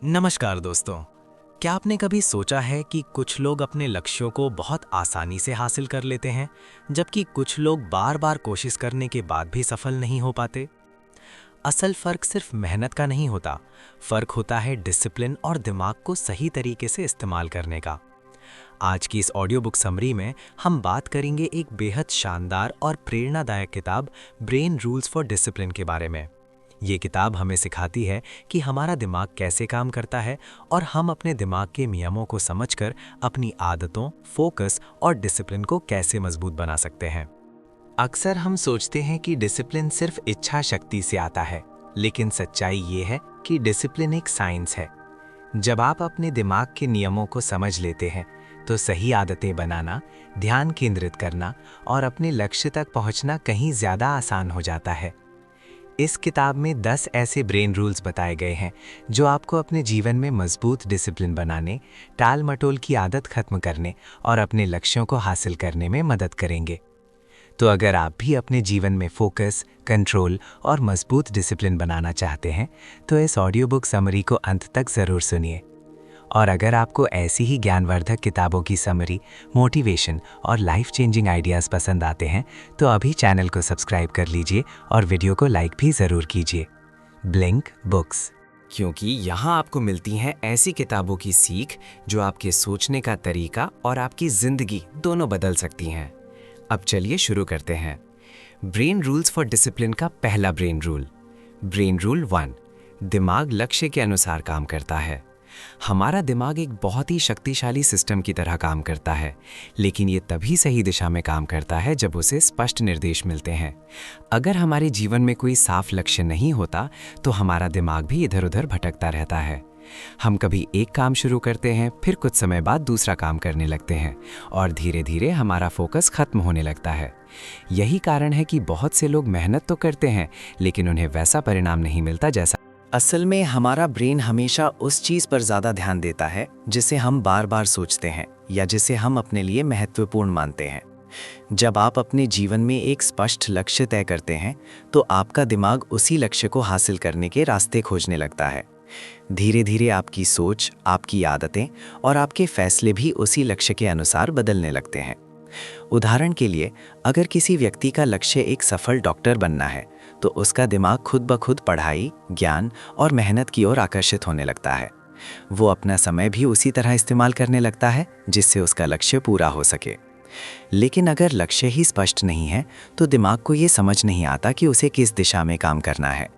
नमस्कार दोस्तों। क्या आपने कभी सोचा है कि कुछ लोग अपने लक्ष्यों को बहुत आसानी से हासिल कर लेते हैं, जबकि कुछ लोग बार-बार कोशिश करने के बाद भी सफल नहीं हो पाते? असल फर्क सिर्फ मेहनत का नहीं होता, फर्क होता है डिसिप्लिन और दिमाग को सही तरीके से इस्तेमाल करने का। आज की इस ऑडियो बुक समरी में हम बात करेंगे एक बेहद शानदार और प्रेरणादायक किताब ब्रेन रूल्स फॉर डिसिप्लिन के बारे में। ये किताब हमें सिखाती है कि हमारा दिमाग कैसे काम करता है और हम अपने दिमाग के नियमों को समझकर अपनी आदतों, फोकस और डिसिप्लिन को कैसे मजबूत बना सकते हैं। अक्सर हम सोचते हैं कि डिसिप्लिन सिर्फ इच्छा शक्ति से आता है, लेकिन सच्चाई ये है कि डिसिप्लिन एक साइंस है। जब आप अपने दिमाग के नियमों को समझ लेते हैं, तो सही आदतें बनाना, ध्यान केंद्रित करना और अपने लक्ष्य तक पहुंचना कहीं ज़्यादा आसान हो जाता है। इस किताब में 10 ऐसे ब्रेन रूल्स बताए गए हैं जो आपको अपने जीवन में मजबूत डिसिप्लिन बनाने, टाल मटोल की आदत खत्म करने और अपने लक्ष्यों को हासिल करने में मदद करेंगे। तो अगर आप भी अपने जीवन में फोकस, कंट्रोल और मजबूत डिसिप्लिन बनाना चाहते हैं, तो इस ऑडियो बुक समरी को अंत तक ज़रूर सुनिए। और अगर आपको ऐसी ही ज्ञानवर्धक किताबों की समरी, मोटिवेशन और लाइफ चेंजिंग आइडियाज़ पसंद आते हैं, तो अभी चैनल को सब्सक्राइब कर लीजिए और वीडियो को लाइक भी ज़रूर कीजिए। ब्लिंक बुक्स, क्योंकि यहाँ आपको मिलती हैं ऐसी किताबों की सीख जो आपके सोचने का तरीका और आपकी ज़िंदगी दोनों बदल सकती हैं। अब चलिए शुरू करते हैं। ब्रेन रूल्स फॉर डिसिप्लिन का पहला ब्रेन रूल। ब्रेन रूल 1, दिमाग लक्ष्य के अनुसार काम करता है। हमारा दिमाग एक बहुत ही शक्तिशाली सिस्टम की तरह काम करता है, लेकिन ये तभी सही दिशा में काम करता है जब उसे स्पष्ट निर्देश मिलते हैं। अगर हमारे जीवन में कोई साफ लक्ष्य नहीं होता, तो हमारा दिमाग भी इधर-उधर भटकता रहता है। हम कभी एक काम शुरू करते हैं, फिर कुछ समय बाद दूसरा काम करने लगते हैं और धीरे-धीरे हमारा फोकस खत्म होने लगता है। यही कारण है कि बहुत से लोग मेहनत तो करते हैं, लेकिन उन्हें वैसा परिणाम नहीं मिलता जैसा। असल में हमारा ब्रेन हमेशा उस चीज़ पर ज़्यादा ध्यान देता है जिसे हम बार बार सोचते हैं या जिसे हम अपने लिए महत्वपूर्ण मानते हैं। जब आप अपने जीवन में एक स्पष्ट लक्ष्य तय करते हैं, तो आपका दिमाग उसी लक्ष्य को हासिल करने के रास्ते खोजने लगता है। धीरे धीरे आपकी सोच, आपकी आदतें और आपके फैसले भी उसी लक्ष्य के अनुसार बदलने लगते हैं। उदाहरण के लिए, अगर किसी व्यक्ति का लक्ष्य एक सफल डॉक्टर बनना है, तो उसका दिमाग खुद ब खुद पढ़ाई, ज्ञान और मेहनत की ओर आकर्षित होने लगता है। वो अपना समय भी उसी तरह इस्तेमाल करने लगता है जिससे उसका लक्ष्य पूरा हो सके। लेकिन अगर लक्ष्य ही स्पष्ट नहीं है, तो दिमाग को ये समझ नहीं आता कि उसे किस दिशा में काम करना है।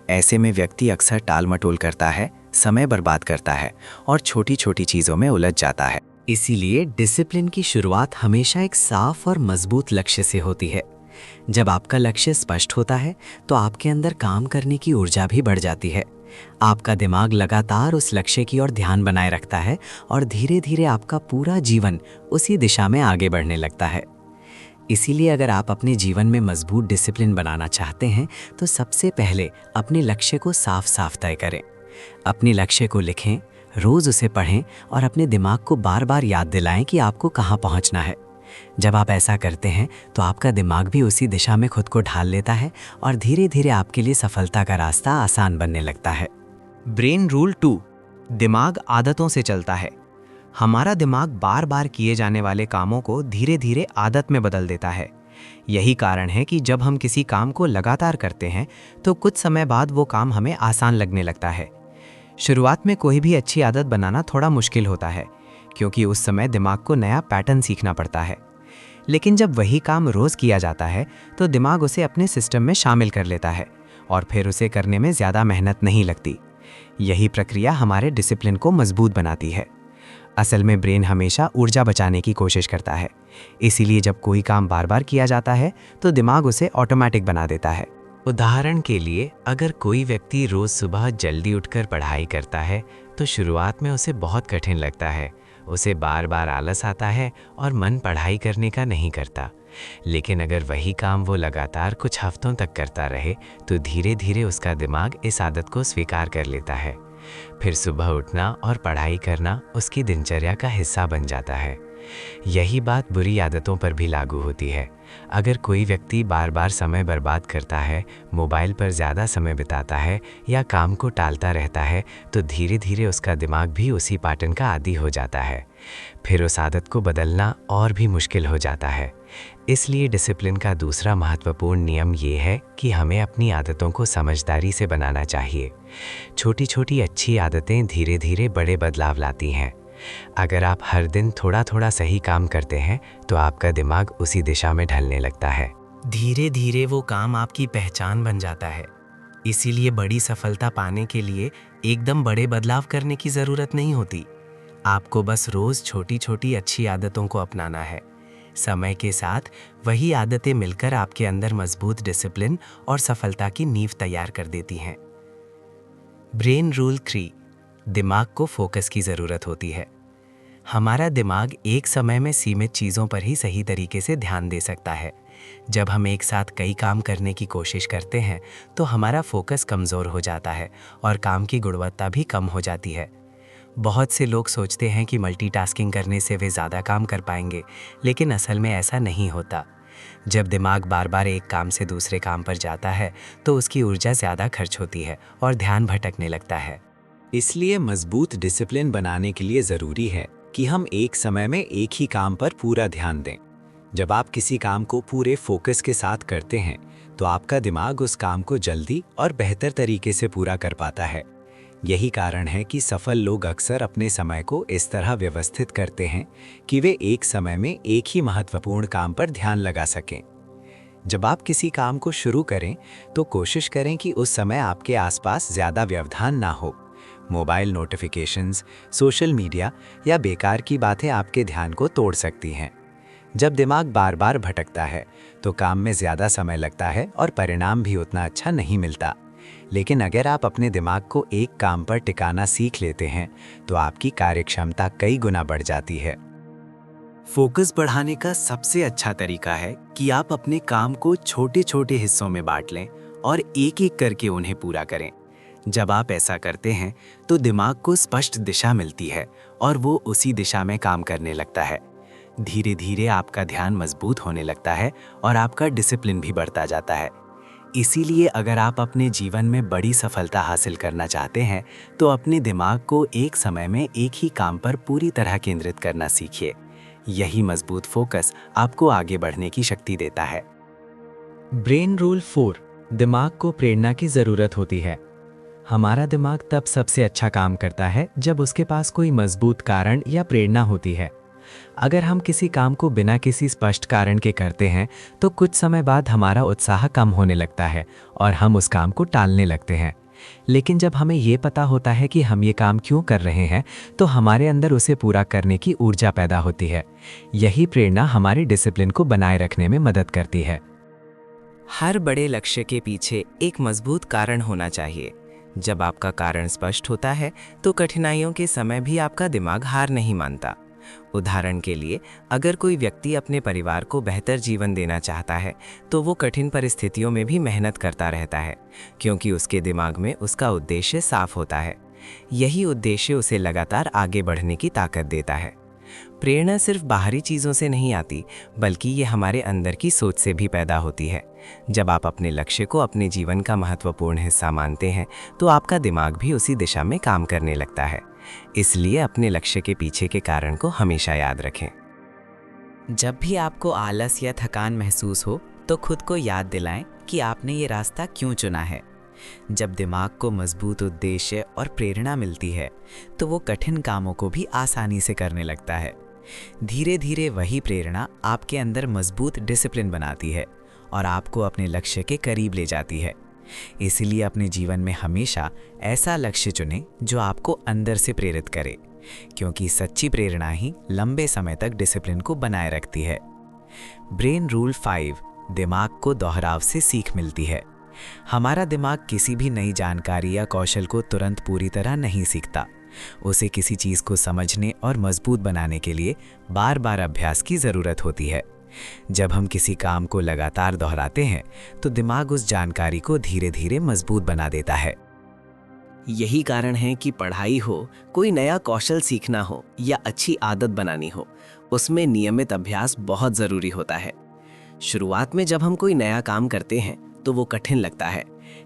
ऐसे में व्यक्ति अक्सर टाल मटोल करता है, समय बर्बाद करता है और छोटी छोटी चीज़ों में उलझ जाता है। इसीलिए डिसिप्लिन की शुरुआत हमेशा एक साफ और मजबूत लक्ष्य से होती है। जब आपका लक्ष्य स्पष्ट होता है, तो आपके अंदर काम करने की ऊर्जा भी बढ़ जाती है। आपका दिमाग लगातार उस लक्ष्य की ओर ध्यान बनाए रखता है और धीरे धीरे आपका पूरा जीवन उसी दिशा में आगे बढ़ने लगता है। इसीलिए अगर आप अपने जीवन में मजबूत डिसिप्लिन बनाना चाहते हैं, तो सबसे पहले अपने लक्ष्य को साफ साफ तय करें। अपने लक्ष्य को लिखें, रोज़ उसे पढ़ें और अपने दिमाग को बार बार याद दिलाएं कि आपको कहाँ पहुँचना है। जब आप ऐसा करते हैं, तो आपका दिमाग भी उसी दिशा में खुद को ढाल लेता है और धीरे धीरे आपके लिए सफलता का रास्ता आसान बनने लगता है। ब्रेन रूल 2, दिमाग आदतों से चलता है। हमारा दिमाग बार बार किए जाने वाले कामों को धीरे धीरे आदत में बदल देता है। यही कारण है कि जब हम किसी काम को लगातार करते हैं, तो कुछ समय बाद वो काम हमें आसान लगने लगता है। शुरुआत में कोई भी अच्छी आदत बनाना थोड़ा मुश्किल होता है, क्योंकि उस समय दिमाग को नया पैटर्न सीखना पड़ता है। लेकिन जब वही काम रोज़ किया जाता है, तो दिमाग उसे अपने सिस्टम में शामिल कर लेता है और फिर उसे करने में ज़्यादा मेहनत नहीं लगती। यही प्रक्रिया हमारे डिसिप्लिन को मजबूत बनाती है। असल में ब्रेन हमेशा ऊर्जा बचाने की कोशिश करता है, इसीलिए जब कोई काम बार बार किया जाता है, तो दिमाग उसे ऑटोमेटिक बना देता है। उदाहरण के लिए, अगर कोई व्यक्ति रोज़ सुबह जल्दी उठकर पढ़ाई करता है, तो शुरुआत में उसे बहुत कठिन लगता है। उसे बार बार आलस आता है और मन पढ़ाई करने का नहीं करता। लेकिन अगर वही काम वो लगातार कुछ हफ्तों तक करता रहे, तो धीरे धीरे उसका दिमाग इस आदत को स्वीकार कर लेता है। फिर सुबह उठना और पढ़ाई करना उसकी दिनचर्या का हिस्सा बन जाता है। यही बात बुरी आदतों पर भी लागू होती है। अगर कोई व्यक्ति बार बार समय बर्बाद करता है, मोबाइल पर ज़्यादा समय बिताता है या काम को टालता रहता है, तो धीरे धीरे उसका दिमाग भी उसी पैटर्न का आदी हो जाता है। फिर उस आदत को बदलना और भी मुश्किल हो जाता है। इसलिए डिसिप्लिन का दूसरा महत्वपूर्ण नियम ये है कि हमें अपनी आदतों को समझदारी से बनाना चाहिए। छोटी छोटी अच्छी आदतें धीरे धीरे बड़े बदलाव लाती हैं। अगर आप हर दिन थोड़ा थोड़ा सही काम करते हैं तो आपका दिमाग उसी दिशा में ढलने लगता है। धीरे धीरे वो काम आपकी पहचान बन जाता है। इसीलिए बड़ी सफलता पाने के लिए एकदम बड़े बदलाव करने की ज़रूरत नहीं होती। आपको बस रोज़ छोटी छोटी अच्छी आदतों को अपनाना है। समय के साथ वही आदतें मिलकर आपके अंदर मजबूत डिसिप्लिन और सफलता की नींव तैयार कर देती हैं। ब्रेन रूल 3, दिमाग को फोकस की ज़रूरत होती है। हमारा दिमाग एक समय में सीमित चीज़ों पर ही सही तरीके से ध्यान दे सकता है। जब हम एक साथ कई काम करने की कोशिश करते हैं तो हमारा फोकस कमज़ोर हो जाता है और काम की गुणवत्ता भी कम हो जाती है। बहुत से लोग सोचते हैं कि मल्टीटास्किंग करने से वे ज़्यादा काम कर पाएंगे, लेकिन असल में ऐसा नहीं होता। जब दिमाग बार बार एक काम से दूसरे काम पर जाता है तो उसकी ऊर्जा ज़्यादा खर्च होती है और ध्यान भटकने लगता है। इसलिए मजबूत डिसिप्लिन बनाने के लिए ज़रूरी है कि हम एक समय में एक ही काम पर पूरा ध्यान दें। जब आप किसी काम को पूरे फोकस के साथ करते हैं तो आपका दिमाग उस काम को जल्दी और बेहतर तरीके से पूरा कर पाता है। यही कारण है कि सफल लोग अक्सर अपने समय को इस तरह व्यवस्थित करते हैं कि वे एक समय में एक ही महत्वपूर्ण काम पर ध्यान लगा सकें। जब आप किसी काम को शुरू करें तो कोशिश करें कि उस समय आपके आसपास ज़्यादा व्यवधान ना हो। मोबाइल नोटिफिकेशंस, सोशल मीडिया या बेकार की बातें आपके ध्यान को तोड़ सकती हैं। जब दिमाग बार बार भटकता है तो काम में ज़्यादा समय लगता है और परिणाम भी उतना अच्छा नहीं मिलता। लेकिन अगर आप अपने दिमाग को एक काम पर टिकाना सीख लेते हैं तो आपकी कार्यक्षमता कई गुना बढ़ जाती है। फोकस बढ़ाने का सबसे अच्छा तरीका है कि आप अपने काम को छोटे छोटे हिस्सों में बांट लें और एक एक करके उन्हें पूरा करें। जब आप ऐसा करते हैं तो दिमाग को स्पष्ट दिशा मिलती है और वो उसी दिशा में काम करने लगता है। धीरे धीरे आपका ध्यान मजबूत होने लगता है और आपका डिसिप्लिन भी बढ़ता जाता है। इसीलिए अगर आप अपने जीवन में बड़ी सफलता हासिल करना चाहते हैं तो अपने दिमाग को एक समय में एक ही काम पर पूरी तरह केंद्रित करना सीखिए। यही मजबूत फोकस आपको आगे बढ़ने की शक्ति देता है। ब्रेन रूल 4, दिमाग को प्रेरणा की ज़रूरत होती है। हमारा दिमाग तब सबसे अच्छा काम करता है जब उसके पास कोई मजबूत कारण या प्रेरणा होती है। अगर हम किसी काम को बिना किसी स्पष्ट कारण के करते हैं तो कुछ समय बाद हमारा उत्साह कम होने लगता है और हम उस काम को टालने लगते हैं। लेकिन जब हमें ये पता होता है कि हम ये काम क्यों कर रहे हैं तो हमारे अंदर उसे पूरा करने की ऊर्जा पैदा होती है। यही प्रेरणा हमारे डिसिप्लिन को बनाए रखने में मदद करती है। हर बड़े लक्ष्य के पीछे एक मजबूत कारण होना चाहिए। जब आपका कारण स्पष्ट होता है तो कठिनाइयों के समय भी आपका दिमाग हार नहीं मानता। उदाहरण के लिए, अगर कोई व्यक्ति अपने परिवार को बेहतर जीवन देना चाहता है तो वो कठिन परिस्थितियों में भी मेहनत करता रहता है, क्योंकि उसके दिमाग में उसका उद्देश्य साफ होता है। यही उद्देश्य उसे लगातार आगे बढ़ने की ताकत देता है। प्रेरणा सिर्फ बाहरी चीज़ों से नहीं आती, बल्कि ये हमारे अंदर की सोच से भी पैदा होती है। जब आप अपने लक्ष्य को अपने जीवन का महत्वपूर्ण हिस्सा मानते हैं तो आपका दिमाग भी उसी दिशा में काम करने लगता है। इसलिए अपने लक्ष्य के पीछे के कारण को हमेशा याद रखें। जब भी आपको आलस या थकान महसूस हो तो खुद को याद दिलाएं कि आपने ये रास्ता क्यों चुना है। जब दिमाग को मजबूत उद्देश्य और प्रेरणा मिलती है तो वो कठिन कामों को भी आसानी से करने लगता है। धीरे धीरे वही प्रेरणा आपके अंदर मजबूत डिसिप्लिन बनाती है और आपको अपने लक्ष्य के करीब ले जाती है। इसलिए अपने जीवन में हमेशा ऐसा लक्ष्य चुनें जो आपको अंदर से प्रेरित करे, क्योंकि सच्ची प्रेरणा ही लंबे समय तक डिसिप्लिन को बनाए रखती है। ब्रेन रूल 5, दिमाग को दोहराव से सीख मिलती है। हमारा दिमाग किसी भी नई जानकारी या कौशल को तुरंत पूरी तरह नहीं सीखता। उसे किसी चीज़ को समझने और मजबूत बनाने के लिए बार बार अभ्यास की ज़रूरत होती है। जब हम किसी काम को लगातार दोहराते हैं तो दिमाग उस जानकारी को धीरे धीरे मजबूत बना देता है। यही कारण है कि पढ़ाई हो, कोई नया कौशल सीखना हो या अच्छी आदत बनानी हो, उसमें नियमित अभ्यास बहुत ज़रूरी होता है। शुरुआत में जब हम कोई नया काम करते हैं तो वो कठिन लगता है,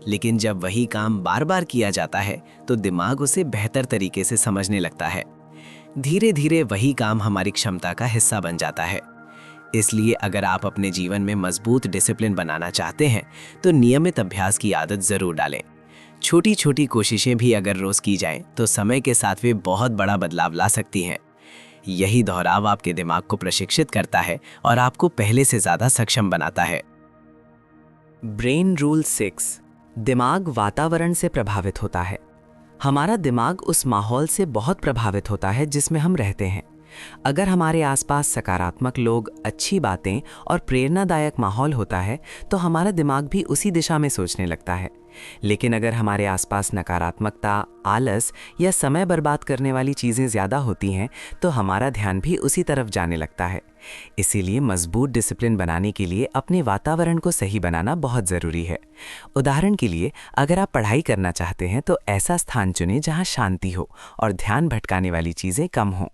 लेकिन जब वही काम बार बार किया जाता है तो दिमाग उसे बेहतर तरीके से समझने लगता है। धीरे धीरे वही काम हमारी क्षमता का हिस्सा बन जाता है। इसलिए अगर आप अपने जीवन में मजबूत डिसिप्लिन बनाना चाहते हैं तो नियमित अभ्यास की आदत ज़रूर डालें। छोटी छोटी कोशिशें भी अगर रोज़ की जाएं तो समय के साथ वे बहुत बड़ा बदलाव ला सकती हैं। यही दोहराव आपके दिमाग को प्रशिक्षित करता है और आपको पहले से ज़्यादा सक्षम बनाता है। Brain rule 6। दिमाग वातावरण से प्रभावित होता है। हमारा दिमाग उस माहौल से बहुत प्रभावित होता है जिसमें हम रहते हैं। अगर हमारे आसपास सकारात्मक लोग, अच्छी बातें और प्रेरणादायक माहौल होता है तो हमारा दिमाग भी उसी दिशा में सोचने लगता है। लेकिन अगर हमारे आसपास नकारात्मकता, आलस या समय बर्बाद करने वाली चीज़ें ज़्यादा होती हैं तो हमारा ध्यान भी उसी तरफ जाने लगता है। इसीलिए मजबूत डिसिप्लिन बनाने के लिए अपने वातावरण को सही बनाना बहुत ज़रूरी है। उदाहरण के लिए, अगर आप पढ़ाई करना चाहते हैं तो ऐसा स्थान चुनें जहां शांति हो और ध्यान भटकाने वाली चीज़ें कम हों।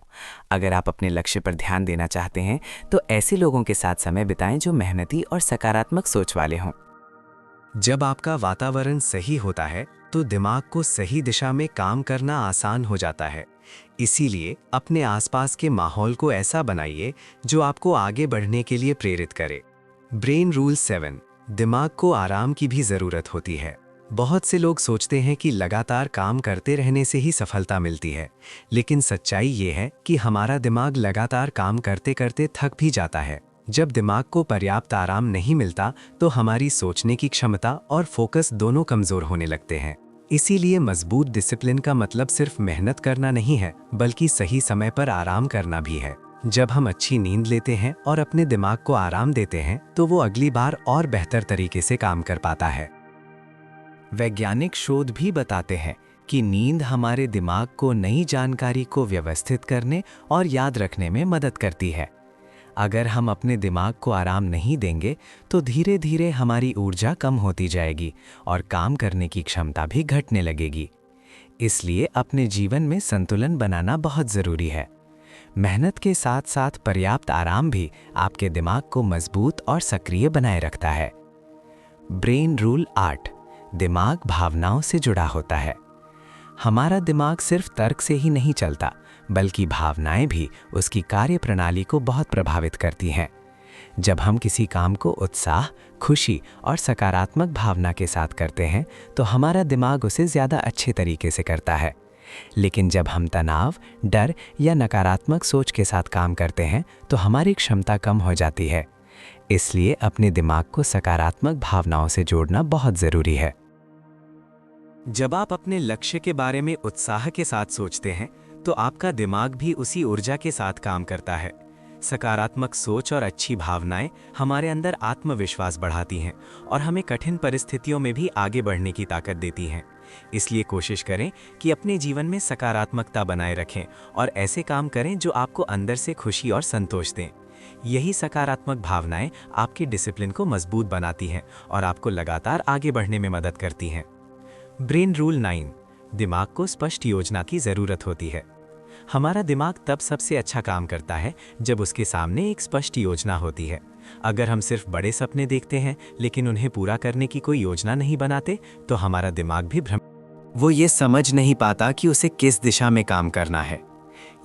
अगर आप अपने लक्ष्य पर ध्यान देना चाहते हैं तो ऐसे लोगों के साथ समय बिताएं जो मेहनती और सकारात्मक सोच वाले हों। जब आपका वातावरण सही होता है तो दिमाग को सही दिशा में काम करना आसान हो जाता है। इसीलिए अपने आसपास के माहौल को ऐसा बनाइए जो आपको आगे बढ़ने के लिए प्रेरित करे। Brain rule 7। दिमाग को आराम की भी ज़रूरत होती है। बहुत से लोग सोचते हैं कि लगातार काम करते रहने से ही सफलता मिलती है, लेकिन सच्चाई ये है कि हमारा दिमाग लगातार काम करते करते थक भी जाता है। जब दिमाग को पर्याप्त आराम नहीं मिलता तो हमारी सोचने की क्षमता और फोकस दोनों कमज़ोर होने लगते हैं। इसीलिए मजबूत डिसिप्लिन का मतलब सिर्फ मेहनत करना नहीं है, बल्कि सही समय पर आराम करना भी है। जब हम अच्छी नींद लेते हैं और अपने दिमाग को आराम देते हैं तो वो अगली बार और बेहतर तरीके से काम कर पाता है। वैज्ञानिक शोध भी बताते हैं कि नींद हमारे दिमाग को नई जानकारी को व्यवस्थित करने और याद रखने में मदद करती है। अगर हम अपने दिमाग को आराम नहीं देंगे तो धीरे धीरे हमारी ऊर्जा कम होती जाएगी और काम करने की क्षमता भी घटने लगेगी। इसलिए अपने जीवन में संतुलन बनाना बहुत ज़रूरी है। मेहनत के साथ साथ पर्याप्त आराम भी आपके दिमाग को मजबूत और सक्रिय बनाए रखता है। Brain rule 8। दिमाग भावनाओं से जुड़ा होता है। हमारा दिमाग सिर्फ तर्क से ही नहीं चलता, बल्कि भावनाएं भी उसकी कार्यप्रणाली को बहुत प्रभावित करती हैं। जब हम किसी काम को उत्साह, खुशी और सकारात्मक भावना के साथ करते हैं तो हमारा दिमाग उसे ज़्यादा अच्छे तरीके से करता है। लेकिन जब हम तनाव, डर या नकारात्मक सोच के साथ काम करते हैं तो हमारी क्षमता कम हो जाती है। इसलिए अपने दिमाग को सकारात्मक भावनाओं से जोड़ना बहुत ज़रूरी है। जब आप अपने लक्ष्य के बारे में उत्साह के साथ सोचते हैं तो आपका दिमाग भी उसी ऊर्जा के साथ काम करता है। सकारात्मक सोच और अच्छी भावनाएं हमारे अंदर आत्मविश्वास बढ़ाती हैं और हमें कठिन परिस्थितियों में भी आगे बढ़ने की ताकत देती हैं। इसलिए कोशिश करें कि अपने जीवन में सकारात्मकता बनाए रखें और ऐसे काम करें जो आपको अंदर से खुशी और संतोष दें। यही सकारात्मक भावनाएं आपकी डिसिप्लिन को मजबूत बनाती हैं और आपको लगातार आगे बढ़ने में मदद करती हैं। Brain rule 9। दिमाग को स्पष्ट योजना की ज़रूरत होती है। हमारा दिमाग तब सबसे अच्छा काम करता है जब उसके सामने एक स्पष्ट योजना होती है। अगर हम सिर्फ बड़े सपने देखते हैं लेकिन उन्हें पूरा करने की कोई योजना नहीं बनाते तो हमारा दिमाग भी वो ये समझ नहीं पाता कि उसे किस दिशा में काम करना है।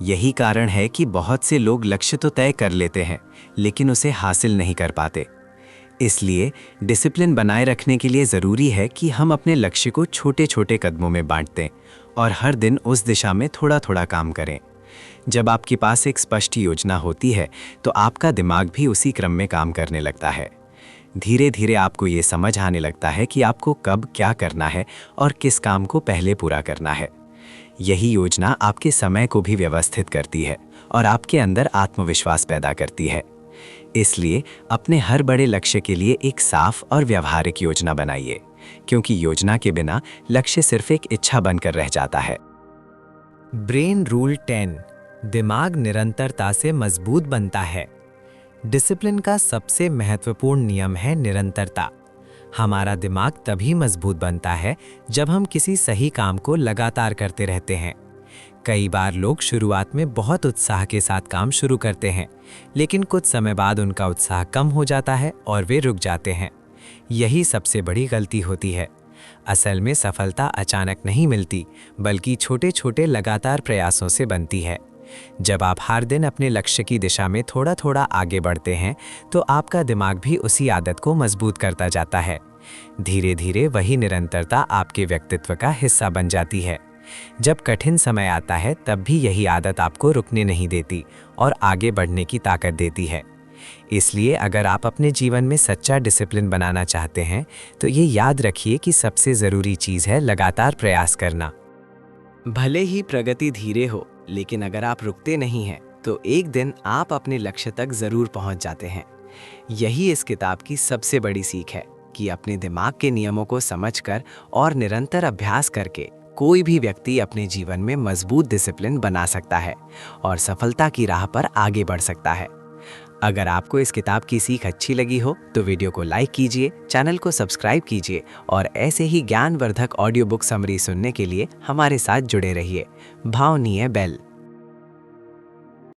यही कारण है कि बहुत से लोग लक्ष्य तो तय कर लेते हैं लेकिन उसे हासिल नहीं कर पाते। इसलिए डिसिप्लिन बनाए रखने के लिए ज़रूरी है कि हम अपने लक्ष्य को छोटे छोटे कदमों में बांट दें और हर दिन उस दिशा में थोड़ा थोड़ा काम करें। जब आपके पास एक स्पष्ट योजना होती है तो आपका दिमाग भी उसी क्रम में काम करने लगता है। धीरे धीरे आपको ये समझ आने लगता है कि आपको कब क्या करना है और किस काम को पहले पूरा करना है। यही योजना आपके समय को भी व्यवस्थित करती है और आपके अंदर आत्मविश्वास पैदा करती है। इसलिए अपने हर बड़े लक्ष्य के लिए एक साफ और व्यावहारिक योजना बनाइए, क्योंकि योजना के बिना लक्ष्य सिर्फ एक इच्छा बनकर रह जाता है। Brain rule 10। दिमाग निरंतरता से मजबूत बनता है। डिसिप्लिन का सबसे महत्वपूर्ण नियम है निरंतरता। हमारा दिमाग तभी मजबूत बनता है जब हम किसी सही काम को लगातार करते रहते हैं। कई बार लोग शुरुआत में बहुत उत्साह के साथ काम शुरू करते हैं, लेकिन कुछ समय बाद उनका उत्साह कम हो जाता है और वे रुक जाते हैं। यही सबसे बड़ी गलती होती है। असल में सफलता अचानक नहीं मिलती, बल्कि छोटे छोटे लगातार प्रयासों से बनती है। जब आप हर दिन अपने लक्ष्य की दिशा में थोड़ा थोड़ा आगे बढ़ते हैं, तो आपका दिमाग भी उसी आदत को मजबूत करता जाता है। धीरे धीरे वही निरंतरता आपके व्यक्तित्व का हिस्सा बन जाती है। जब कठिन समय आता है, तब भी यही आदत आपको रुकने नहीं देती और आगे बढ़ने की ताकत देती है। इसलिए अगर आप अपने जीवन में सच्चा डिसिप्लिन बनाना चाहते हैं, तो ये याद रखिए कि सबसे ज़रूरी चीज़ है लगातार प्रयास करना। भले ही प्रगति धीरे हो, लेकिन अगर आप रुकते नहीं हैं, तो एक दिन आप अपने लक्ष्य तक ज़रूर पहुंच जाते हैं। यही इस किताब की सबसे बड़ी सीख है कि अपने दिमाग के नियमों को समझकर और निरंतर अभ्यास करके कोई भी व्यक्ति अपने जीवन में मजबूत डिसिप्लिन बना सकता है और सफलता की राह पर आगे बढ़ सकता है। अगर आपको इस किताब की सीख अच्छी लगी हो तो वीडियो को लाइक कीजिए, चैनल को सब्सक्राइब कीजिए और ऐसे ही ज्ञानवर्धक ऑडियो बुक समरी सुनने के लिए हमारे साथ जुड़े रहिए। भावनीय बेल।